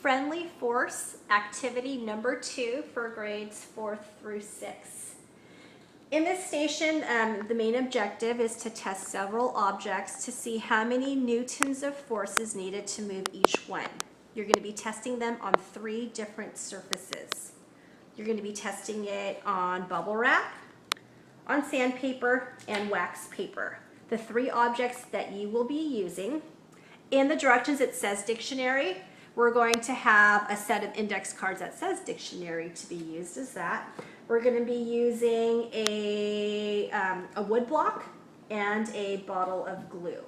Friendly Force activity number 2 for grades 4th through 6. In this station, the main objective is to test several objects to see how many newtons of force is needed to move each one. You're going to be testing them on 3 different surfaces. You're going to be testing it on bubble wrap, on sandpaper, and wax paper. The 3 objects that you will be using. In the directions it says dictionary. We're going to have a set of index cards that says dictionary to be used as that. We're going to be using a wood block and a bottle of glue.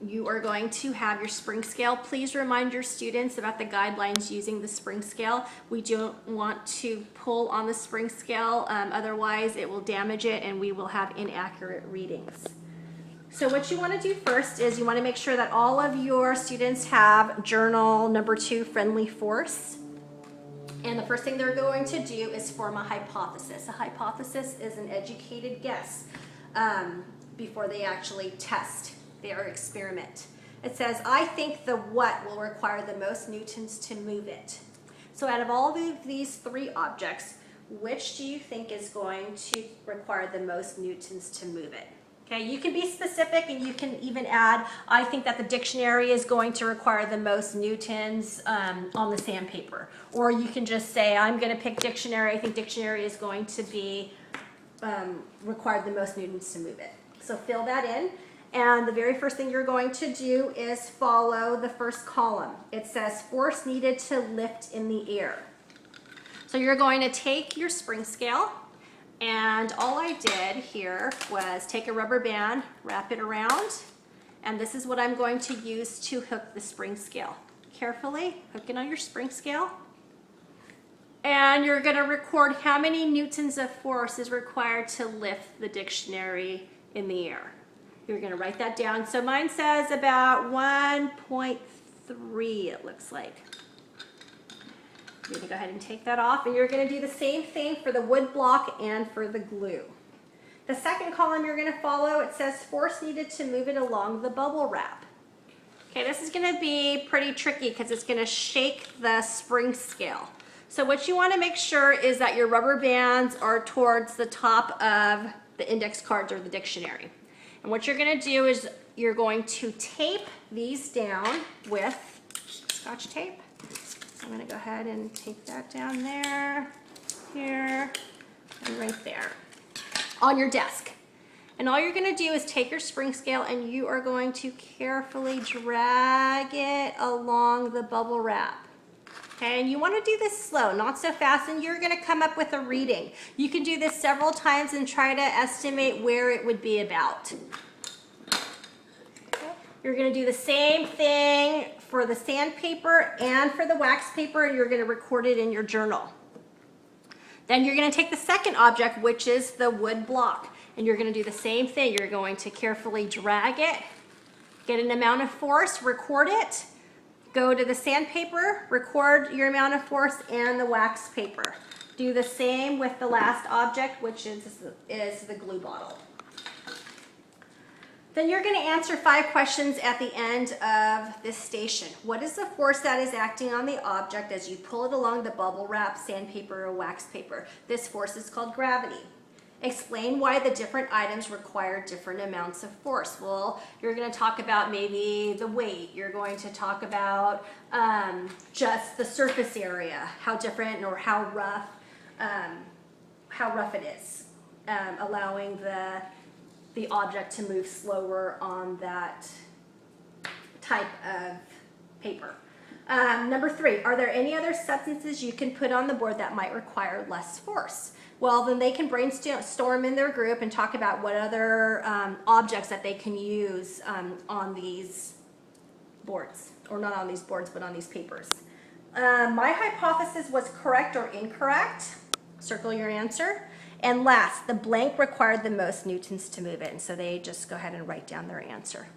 You are going to have your spring scale. Please remind your students about the guidelines using the spring scale. We don't want to pull on the spring scale, otherwise it will damage it and we will have inaccurate readings. So what you want to do first is you want to make sure that all of your students have journal number 2, Friendly Force. And the first thing they're going to do is form a hypothesis. A hypothesis is an educated guess before they actually test their experiment. It says, I think the what will require the most newtons to move it. So out of all of these 3 objects, which do you think is going to require the most newtons to move it? Okay, you can be specific and you can even add, I think that the dictionary is going to require the most newtons on the sandpaper. Or you can just say, I'm going to pick dictionary. I think dictionary is going to be require the most newtons to move it. So fill that in. And the very first thing you're going to do is follow the first column. It says force needed to lift in the air. So you're going to take your spring scale. And all I did here was take a rubber band, wrap it around, and this is what I'm going to use to hook the spring scale. Carefully hook it on your spring scale. And you're going to record how many newtons of force is required to lift the dictionary in the air. You're going to write that down. So mine says about 1.3, it looks like. You're going to go ahead and take that off, and you're going to do the same thing for the wood block and for the glue. The second column you're going to follow, it says force needed to move it along the bubble wrap. Okay, this is going to be pretty tricky because it's going to shake the spring scale. So what you want to make sure is that your rubber bands are towards the top of the index cards or the dictionary. And what you're going to do is you're going to tape these down with Scotch tape. I'm going to go ahead and take that down there, here, and right there on your desk. And all you're going to do is take your spring scale and you are going to carefully drag it along the bubble wrap. Okay, and you want to do this slow, not so fast, and you're going to come up with a reading. You can do this several times and try to estimate where it would be about. You're going to do the same thing for the sandpaper and for the wax paper, and you're going to record it in your journal. Then you're going to take the second object, which is the wood block, and you're going to do the same thing. You're going to carefully drag it, get an amount of force, record it, go to the sandpaper, record your amount of force, and the wax paper. Do the same with the last object, which is the glue bottle. Then you're going to answer 5 questions at the end of this station. What is the force that is acting on the object as you pull it along the bubble wrap, sandpaper, or wax paper? This force is called gravity. Explain why the different items require different amounts of force. Well, you're going to talk about maybe the weight. You're going to talk about just the surface area, how different or how rough it is, allowing the object to move slower on that type of paper. Number 3, are there any other substances you can put on the board that might require less force? Well, then they can brainstorm in their group and talk about what other objects that they can use on these boards, or not on these boards, but on these papers. My hypothesis was correct or incorrect. Circle your answer. And last, the blank required the most newtons to move it, and so they just go ahead and write down their answer.